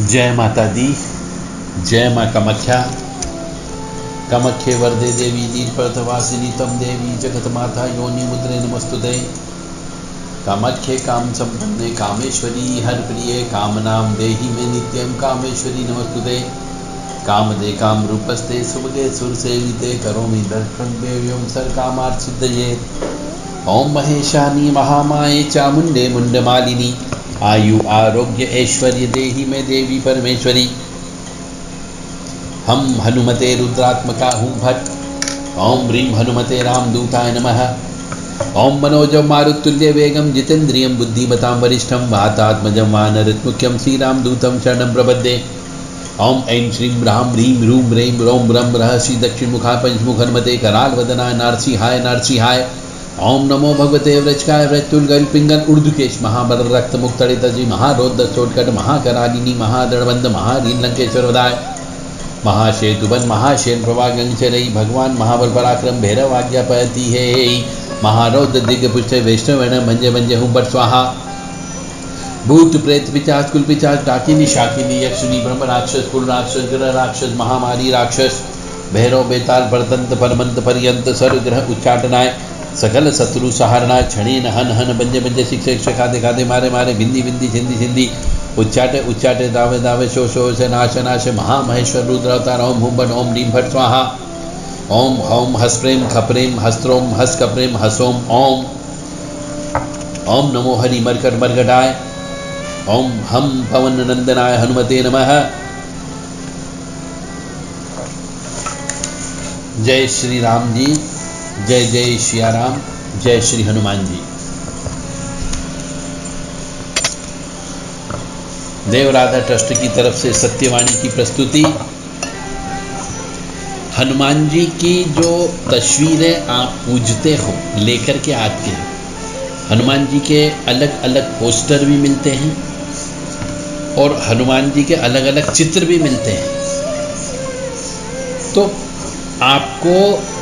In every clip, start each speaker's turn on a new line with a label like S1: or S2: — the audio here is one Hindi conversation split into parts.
S1: जय माता दी। जय माँ कामाख्या। कामाख्ये वरदे देवी नीलपर्वतवासिनी तम देवी जगत माता योनि मुद्रे नमस्तुते। कामाख्ये काम संपन्ने कामेश्वरी हर प्रिये कामनाम देहि में नित्यम कामेश्वरी नमस्तुते। कामदे काम रूपस्ते सुभगे सुर सेविते करोमि दर्शन देव्यों सर कामार्थ सिद्धये। ओम महेशानी महामाये चामुंडे मुंडमालिनी आयु आरोग्य ऐश्वर्य देहि में देवी परमेश्वरी। हम हनुमते रुद्रात्मका हूँ भट्ट। ओम ह्रीं हनुमते रामदूताय नमः। ओम मनोजम मारुतुल्य वेगम जितेन्द्रियं बुद्धिमतां वरिष्ठं वातात्मजं वानरत्मुख्यं श्रीरामदूतं शरणं प्रपद्ये। ओम ऐं श्रीं ह्रां ह्रीं रूं ह्रैं रों ब्रं रहसि दक्षिणमुखा पंचमुख हनुमते करालवदनाय नारसिंहाय नारसिंहाय। ओम नमो भगवते व्रजकाय व्रजतुलगल पिंगल उर्दुकेश महाबर रक्त मुक्तड़ितजी महारौद्र चोटकट महाकरालिनी महादड़बंद महारीन लंकेश्वर वदाय महाशेतुबन महाशेन प्रभागंचरई भगवान महाबल पराक्रम भैरव आज्ञा पति है महारौद्र दिग्ग पुष्ट वैष्णव भंजे भंजे हूँ बट स्वाहा। भूत प्रेत पिचाच कुल पिचाच डाकिनी शाकिनी यक्षिणी ब्रह्म राक्षस कुल राक्षस ग्रह राक्षस महामारी राक्षस भैरव बेताल परतंत परमंत पर्यंत सर्वग्रह उच्चाटनाय सकल शत्रु सहारणाय क्षणीन हन हन बंजे बंजे शिक्षक खाते खाते मारे मारे भिंदी भिंदी छिंदी छिंदी उच्चाटे उच्चाटे दावे दावे शो शो से नाश नाश महामहेश्वर रुद्र अवतार ओम हुम बन ओम नीम भट स्वाहा। ओम ओम हस्प्रेम खप्रेम हस्त्रोम हस कप्रेम हसोम ओम ओम नमो हरि मरकट मरकटाय। ओम हम पवन नंदनाय हनुमते नमः। जय श्री राम जी। जय जय श्री राम। जय श्री हनुमान जी। देव राधा ट्रस्ट की तरफ से सत्यवाणी की प्रस्तुति। हनुमान जी की जो तस्वीरें आप पूजते हो लेकर के आते हैं, हनुमान जी के अलग अलग पोस्टर भी मिलते हैं और हनुमान जी के अलग अलग चित्र भी मिलते हैं। तो आपको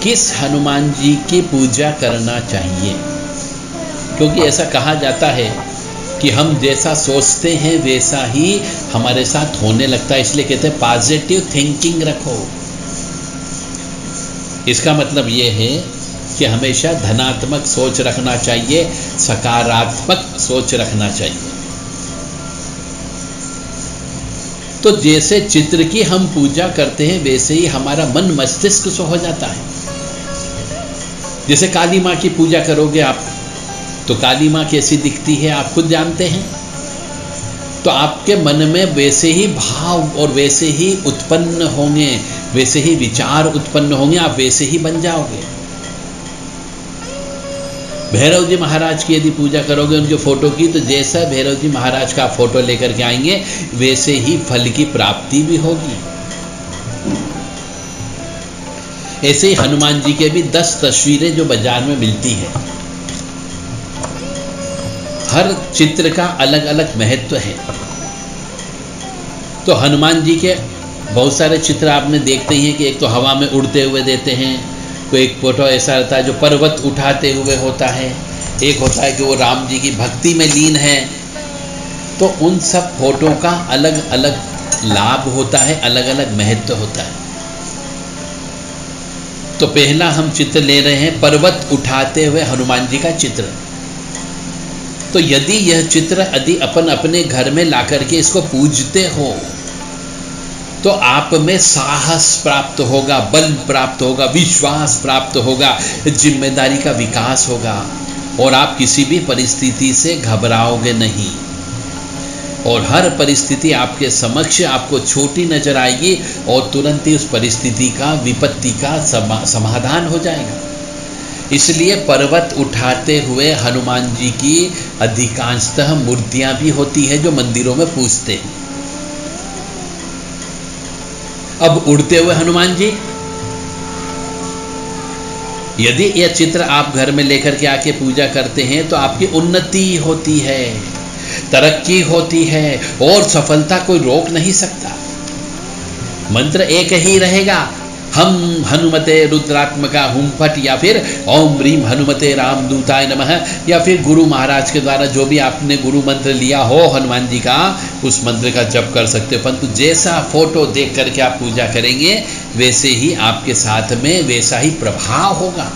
S1: किस हनुमान जी की पूजा करना चाहिए? क्योंकि ऐसा कहा जाता है कि हम जैसा सोचते हैं वैसा ही हमारे साथ होने लगता है, इसलिए कहते हैं पॉजिटिव थिंकिंग रखो। इसका मतलब ये है कि हमेशा धनात्मक सोच रखना चाहिए, सकारात्मक सोच रखना चाहिए। तो जैसे चित्र की हम पूजा करते हैं वैसे ही हमारा मन मस्तिष्क से हो जाता है। जैसे काली माँ की पूजा करोगे आप तो काली माँ कैसी दिखती है आप खुद जानते हैं। तो आपके मन में वैसे ही भाव और वैसे ही उत्पन्न होंगे, वैसे ही विचार उत्पन्न होंगे, आप वैसे ही बन जाओगे। भैरव जी महाराज की यदि पूजा करोगे उनके फोटो की, तो जैसा भैरव जी महाराज का फोटो लेकर के आएंगे वैसे ही फल की प्राप्ति भी होगी। ऐसे ही हनुमान जी के भी 10 तस्वीरें जो बाजार में मिलती है, हर चित्र का अलग अलग महत्व है। तो हनुमान जी के बहुत सारे चित्र आपने देखते हैं कि एक तो हवा में उड़ते हुए देते हैं, कोई एक फोटो ऐसा रहता है जो पर्वत उठाते हुए होता है, एक होता है कि वो राम जी की भक्ति में लीन है। तो उन सब फोटो का अलग अलग लाभ होता है, अलग अलग महत्व होता है। तो पहला हम चित्र ले रहे हैं पर्वत उठाते हुए हनुमान जी का चित्र। तो यदि यह चित्र यदि अपन अपने घर में ला करके इसको पूजते हो तो आप में साहस प्राप्त होगा, बल प्राप्त होगा, विश्वास प्राप्त होगा, जिम्मेदारी का विकास होगा और आप किसी भी परिस्थिति से घबराओगे नहीं। और हर परिस्थिति आपके समक्ष आपको छोटी नजर आएगी और तुरंत ही उस परिस्थिति का विपत्ति का समाधान हो जाएगा। इसलिए पर्वत उठाते हुए हनुमान जी की अधिकांशतः मूर्तियां भी होती है जो मंदिरों में पूजते हैं। अब उड़ते हुए हनुमान जी, यदि यह चित्र आप घर में लेकर के आके पूजा करते हैं तो आपकी उन्नति होती है, तरक्की होती है और सफलता कोई रोक नहीं सकता। मंत्र एक ही रहेगा हम हनुमते रुद्रात्मका हुम फट, या फिर ओम ह्रीम हनुमते रामदूताय नमः, या फिर गुरु महाराज के द्वारा जो भी आपने गुरु मंत्र लिया हो हनुमान जी का, उस मंत्र का जप कर सकते हो। परंतु जैसा फोटो देख करके आप पूजा करेंगे वैसे ही आपके साथ में वैसा ही प्रभाव होगा।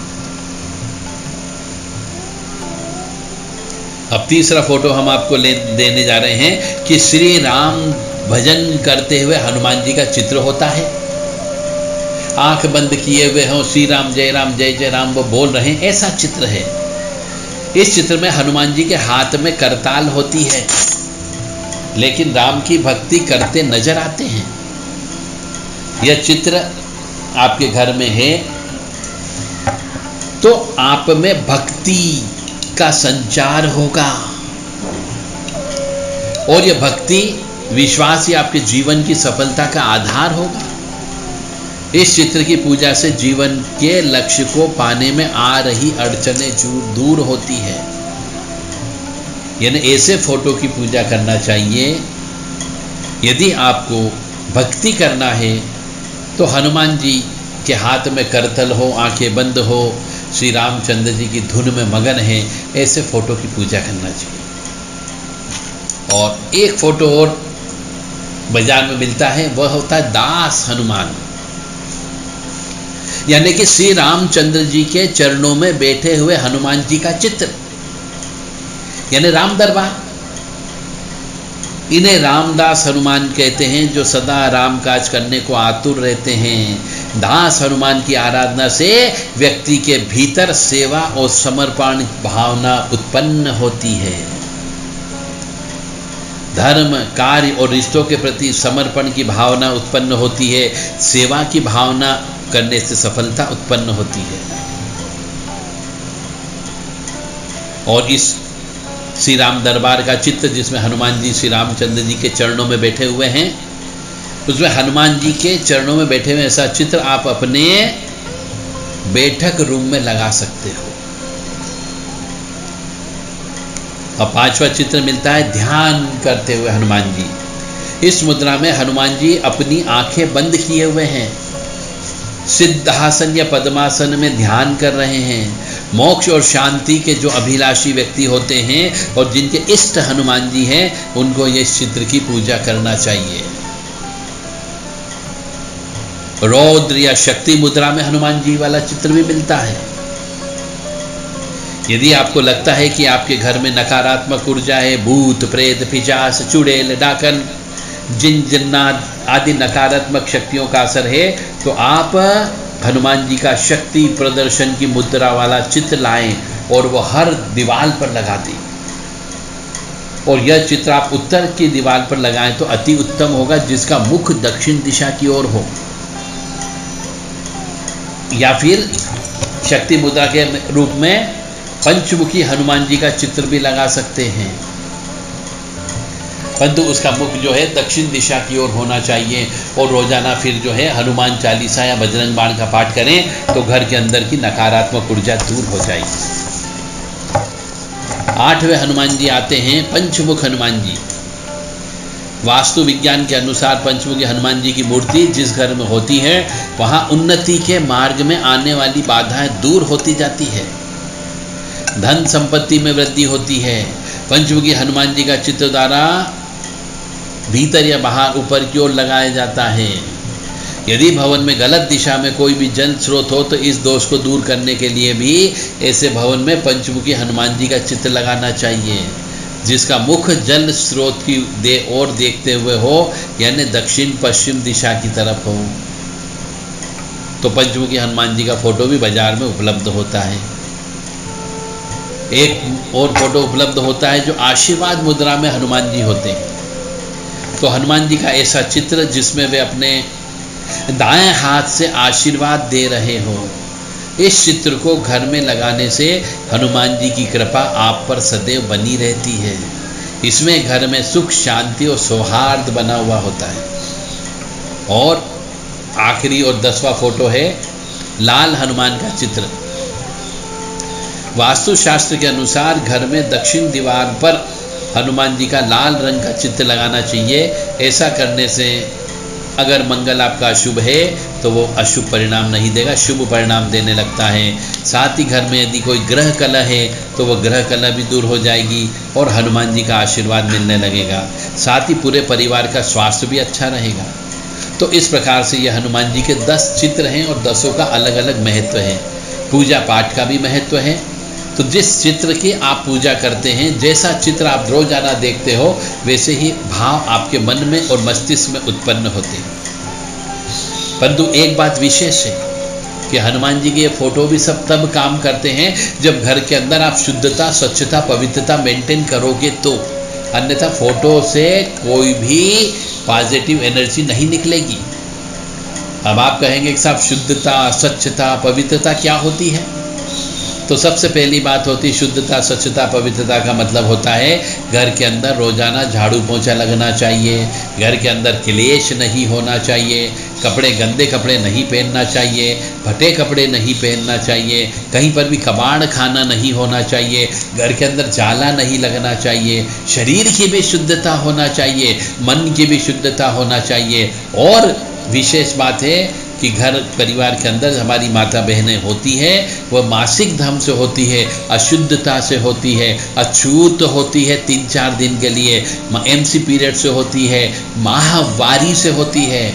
S1: अब तीसरा फोटो हम आपको देने जा रहे हैं कि श्री राम भजन करते हुए हनुमान जी का चित्र होता है। आंख बंद किए हुए हों, श्री राम जय जय राम वो बोल रहे हैं, ऐसा चित्र है। इस चित्र में हनुमान जी के हाथ में करताल होती है, लेकिन राम की भक्ति करते नजर आते हैं। यह चित्र आपके घर में है तो आप में भक्ति का संचार होगा, और यह भक्ति विश्वास ही आपके जीवन की सफलता का आधार होगा। इस चित्र की पूजा से जीवन के लक्ष्य को पाने में आ रही अड़चनें दूर होती है। यानी ऐसे फोटो की पूजा करना चाहिए। यदि आपको भक्ति करना है तो हनुमान जी के हाथ में करतल हो, आंखें बंद हो, श्री रामचंद्र जी की धुन में मगन है, ऐसे फोटो की पूजा करना चाहिए। और एक फोटो और बाजार में मिलता है, वह होता है दास हनुमान, यानी कि श्री रामचंद्र जी के चरणों में बैठे हुए हनुमान जी का चित्र, यानी राम दरबार। इन्हें रामदास हनुमान कहते हैं, जो सदा राम काज करने को आतुर रहते हैं। दास हनुमान की आराधना से व्यक्ति के भीतर सेवा और समर्पण भावना उत्पन्न होती है। धर्म, कार्य और रिश्तों के प्रति समर्पण की भावना उत्पन्न होती है। सेवा की भावना करने से सफलता उत्पन्न होती है। और इस श्री राम दरबार का चित्र जिसमें हनुमान जी श्री रामचंद्र जी के चरणों में बैठे हुए हैं, उसमें हनुमान जी के चरणों में बैठे हुए ऐसा चित्र आप अपने बैठक रूम में लगा सकते हो। और पांचवा चित्र मिलता है ध्यान करते हुए हनुमान जी। इस मुद्रा में हनुमान जी अपनी आंखें बंद किए हुए हैं, सिद्धासन या पद्मासन में ध्यान कर रहे हैं। मोक्ष और शांति के जो अभिलाषी व्यक्ति होते हैं और जिनके इष्ट हनुमान जी हैं, उनको ये चित्र की पूजा करना चाहिए। रौद्र या शक्ति मुद्रा में हनुमान जी वाला चित्र भी मिलता है। यदि आपको लगता है कि आपके घर में नकारात्मक ऊर्जा है, भूत प्रेत पिशाच चुड़ैल डाकन जिन जिन्नात आदि नकारात्मक शक्तियों का असर है, तो आप हनुमान जी का शक्ति प्रदर्शन की मुद्रा वाला चित्र लाएं और वो हर दीवार पर लगा दें। और यह चित्र आप उत्तर की दीवार पर लगाएं तो अति उत्तम होगा, जिसका मुख दक्षिण दिशा की ओर हो। या फिर शक्ति मुद्रा के रूप में पंचमुखी हनुमान जी का चित्र भी लगा सकते हैं, परंतु उसका मुख जो है दक्षिण दिशा की ओर होना चाहिए। और रोजाना फिर जो है हनुमान चालीसा या बजरंग बाण का पाठ करें तो घर के अंदर की नकारात्मक ऊर्जा दूर हो जाएगी। 8वें हनुमान जी आते हैं पंचमुख हनुमान जी। वास्तु विज्ञान के अनुसार पंचमुखी हनुमान जी की मूर्ति जिस घर में होती है, वहां उन्नति के मार्ग में आने वाली बाधाएं दूर होती जाती है, धन संपत्ति में वृद्धि होती है। पंचमुखी हनुमान जी का चित्र द्वारा भीतर या बाहर ऊपर की ओर लगाया जाता है। यदि भवन में गलत दिशा में कोई भी जल स्रोत हो तो इस दोष को दूर करने के लिए भी ऐसे भवन में पंचमुखी हनुमान जी का चित्र लगाना चाहिए, जिसका मुख जल स्रोत की ओर देखते हुए हो, यानी दक्षिण पश्चिम दिशा की तरफ हो। तो पंचमुखी हनुमान जी का फोटो भी बाजार में उपलब्ध होता है। एक और फोटो उपलब्ध होता है जो आशीर्वाद मुद्रा में हनुमान जी होते हैं। तो हनुमान जी का ऐसा चित्र जिसमें वे अपने दाएं हाथ से आशीर्वाद दे रहे हो, इस चित्र को घर में लगाने से हनुमान जी की कृपा आप पर सदैव बनी रहती है। इसमें घर में सुख शांति और सौहार्द बना हुआ होता है। और आखिरी और 10वां फोटो है लाल हनुमान का चित्र। वास्तुशास्त्र के अनुसार घर में दक्षिण दीवार पर हनुमान जी का लाल रंग का चित्र लगाना चाहिए। ऐसा करने से अगर मंगल आपका शुभ है तो वो अशुभ परिणाम नहीं देगा, शुभ परिणाम देने लगता है। साथ ही घर में यदि कोई ग्रह कलह है तो वो ग्रह कलह भी दूर हो जाएगी और हनुमान जी का आशीर्वाद मिलने लगेगा। साथ ही पूरे परिवार का स्वास्थ्य भी अच्छा रहेगा। तो इस प्रकार से ये हनुमान जी के 10 चित्र हैं और 10 का अलग अलग महत्व है। पूजा पाठ का भी महत्व है। तो जिस चित्र की आप पूजा करते हैं, जैसा चित्र आप रोजाना देखते हो, वैसे ही भाव आपके मन में और मस्तिष्क में उत्पन्न होते हैं। परंतु एक बात विशेष है कि हनुमान जी के ये फोटो भी सब तब काम करते हैं जब घर के अंदर आप शुद्धता, स्वच्छता, पवित्रता मेंटेन करोगे तो। अन्यथा फोटो से कोई भी पॉजिटिव एनर्जी नहीं निकलेगी। अब आप कहेंगे कि साहब शुद्धता, स्वच्छता, पवित्रता क्या होती है? तो सबसे पहली बात होती है शुद्धता, स्वच्छता, पवित्रता का मतलब होता है घर के अंदर रोजाना झाड़ू पोंछा लगना चाहिए, घर के अंदर क्लेश नहीं होना चाहिए, कपड़े गंदे कपड़े नहीं पहनना चाहिए, फटे कपड़े नहीं पहनना चाहिए, कहीं पर भी कबाड़ खाना नहीं होना चाहिए, घर के अंदर जाला नहीं लगना चाहिए, शरीर की भी शुद्धता होना चाहिए, मन की भी शुद्धता होना चाहिए। और विशेष बात है कि घर परिवार के अंदर हमारी माता बहनें होती है, वह मासिक धर्म से होती है, अशुद्धता से होती है, अछूत होती है 3-4 दिन के लिए, एमसी पीरियड से होती है, माहवारी से होती है।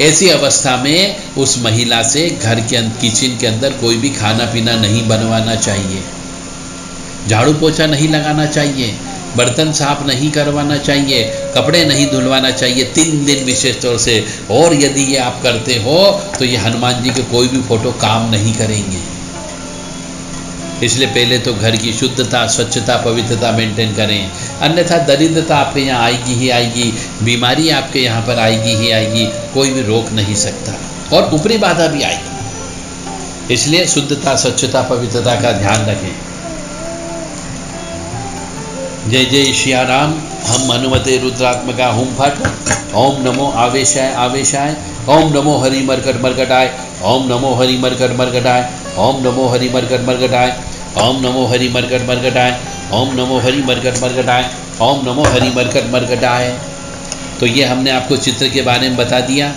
S1: ऐसी अवस्था में उस महिला से घर के किचन के अंदर कोई भी खाना पीना नहीं बनवाना चाहिए, झाड़ू पोछा नहीं लगाना चाहिए, बर्तन साफ नहीं करवाना चाहिए, कपड़े नहीं धुलवाना चाहिए 3 दिन विशेष तौर से। और यदि ये आप करते हो तो ये हनुमान जी के कोई भी फोटो काम नहीं करेंगे। इसलिए पहले तो घर की शुद्धता, स्वच्छता, पवित्रता मेंटेन करें, अन्यथा दरिद्रता आपके यहाँ आएगी ही आएगी, बीमारी आपके यहाँ पर आएगी ही आएगी, कोई भी रोक नहीं सकता, और ऊपरी बाधा भी आएगी। इसलिए शुद्धता, स्वच्छता, पवित्रता का ध्यान रखें। जय जय श्री राम। हम हनुमते रुद्रात्मका हुम फट। ओम नमो आवेशाय आवेशाय। ओम नमो हरि मरकट मरकटाय। ओम नमो हरि मरकट मरकटाय। ओम नमो हरि मरकट मरकटाय। ओम नमो हरि मरकट मरकटाय। ओम नमो हरि मरकट मरकटाय। ओम नमो हरि मरकट मरकटाय। तो ये हमने आपको चित्र के बारे में बता दिया।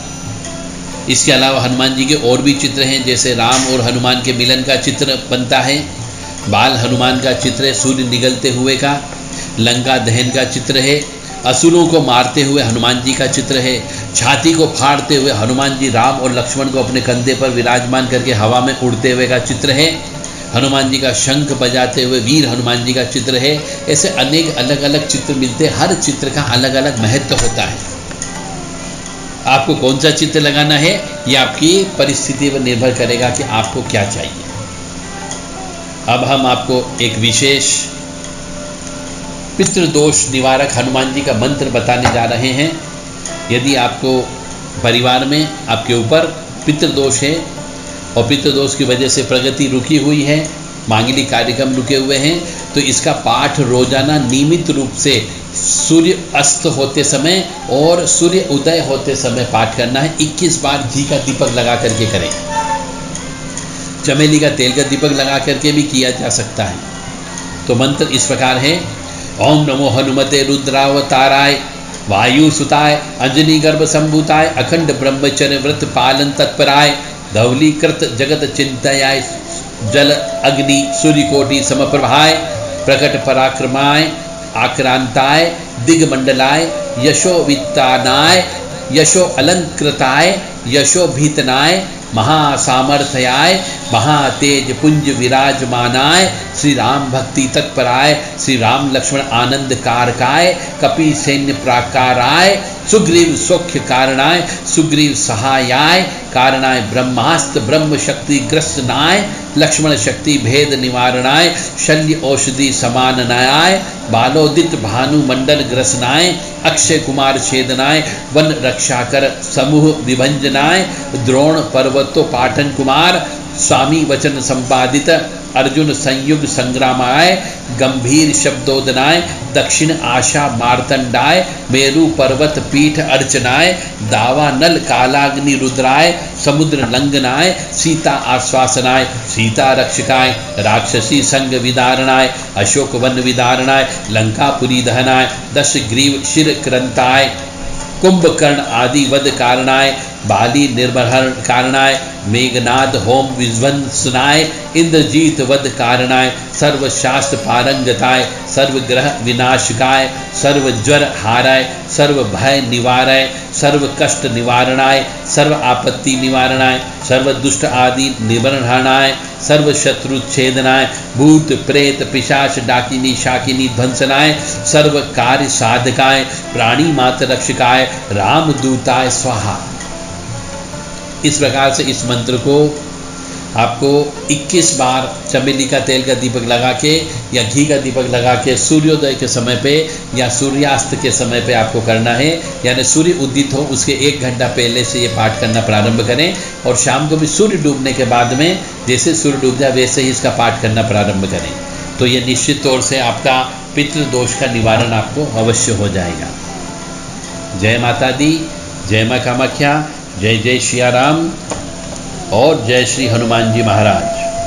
S1: इसके अलावा हनुमान जी के और भी चित्र हैं, जैसे राम और हनुमान के मिलन का चित्र बनता है, बाल हनुमान का चित्र है, सूर्य निगलते हुए का, लंका दहन का चित्र है, असुरों को मारते हुए हनुमान जी का चित्र है, छाती को फाड़ते हुए हनुमान जी राम और लक्ष्मण को अपने कंधे पर विराजमान करके हवा में उड़ते हुए का चित्र है, हनुमान जी का शंख बजाते हुए वीर हनुमान जी का चित्र है। ऐसे अनेक अलग अलग चित्र मिलते हैं, हर चित्र का अलग अलग महत्व होता है। आपको कौन सा चित्र लगाना है ये आपकी परिस्थिति पर निर्भर करेगा कि आपको क्या चाहिए। अब हम आपको एक विशेष पितृदोष निवारक हनुमान जी का मंत्र बताने जा रहे हैं। यदि आपको परिवार में आपके ऊपर पितृदोष है और पितृदोष की वजह से प्रगति रुकी हुई है, मांगलिक कार्यक्रम रुके हुए हैं, तो इसका पाठ रोजाना नियमित रूप से सूर्य अस्त होते समय और सूर्य उदय होते समय पाठ करना है। 21 बार घी का दीपक लगा करके करें। चमेली का तेल का दीपक लगा करके भी किया जा सकता है। तो मंत्र इस प्रकार है। ओम नमो हनुमते रुद्रावताराय वायु सुताय अंजनी गर्भ संभूताय अखंड ब्रह्मचर्य व्रत पालन तत्पराय धवलीकृत जगत चिंतयाय जल अग्नि सूर्यकोटि समप्रभाय प्रकट पराक्रमाय आक्रांताय दिग्मंडलाय यशो वित्तानाय यशो अलंकृताय यशो भीतनाय महासामर्थ्याय महातेज पुंज विराजमानाय श्री राम भक्ति तत्पराय श्री राम लक्ष्मण आनंद कारकाय कपि सैन्य प्राकाराय सुग्रीव सौख्य कारणाय सुग्रीव सहायाय कारणाय ब्रह्मास्त्र ब्रह्म शक्ति ग्रस्तनाय लक्ष्मण शक्ति भेद निवारणाय शल्य औषधि समाननाय बालोदित भानु मंडल ग्रसनाय अक्षय कुमार छेदनाय वन रक्षाकर समूह विभंजनाय द्रोण पर्वतो पाटन कुमार स्वामी वचन संपादित अर्जुन संयुग संग्रामाय गंभीर शब्दोदनाय दक्षिण आशा मार्तंडाय मेरु पर्वत पीठ अर्चनाय दावानल कालाग्नि रुद्राय समुद्र लंघनाय सीता आश्वासनाय सीता रक्षकाय राक्षसी संग विदारणाय अशोक वन विदारणाय लंकापुरी दहनाय दश ग्रीव शिर क्रंताय कुंभकर्ण आदि वध कारणाय, बाली निर्महरण कारणाय, मेघनाद होम विध्वंसनाय, इंद्रजीत वध कारणाय, सर्वशास्त्र पारंगताय, सर्वग्रह विनाशकाय, सर्वज्वर हाराय, सर्व भय निवाराय, सर्व कष्ट निवारणाय, सर्व आपत्ति निवारणाय, सर्व दुष्ट आदि निवारणाय, सर्व शत्रु छेदनाय, भूत प्रेत पिशाच डाकिनी शाकिनी ध्वंसनाय, सर्व कार्य साधकाय, प्राणी मात्र रक्षकाय, रामदूताय स्वाहा। इस प्रकार से इस मंत्र को आपको 21 बार चमेली का तेल का दीपक लगा के या घी का दीपक लगा के सूर्योदय के समय पे या सूर्यास्त के समय पे आपको करना है। यानी सूर्य उदित हो उसके 1 घंटा पहले से ये पाठ करना प्रारंभ करें और शाम को भी सूर्य डूबने के बाद में जैसे सूर्य डूब जाए वैसे ही इसका पाठ करना प्रारंभ करें। तो ये निश्चित तौर से आपका पितृदोष का निवारण आपको अवश्य हो जाएगा। जय माता दी, जय माँ कामाख्या, जय जय श्री राम और जय श्री हनुमान जी महाराज।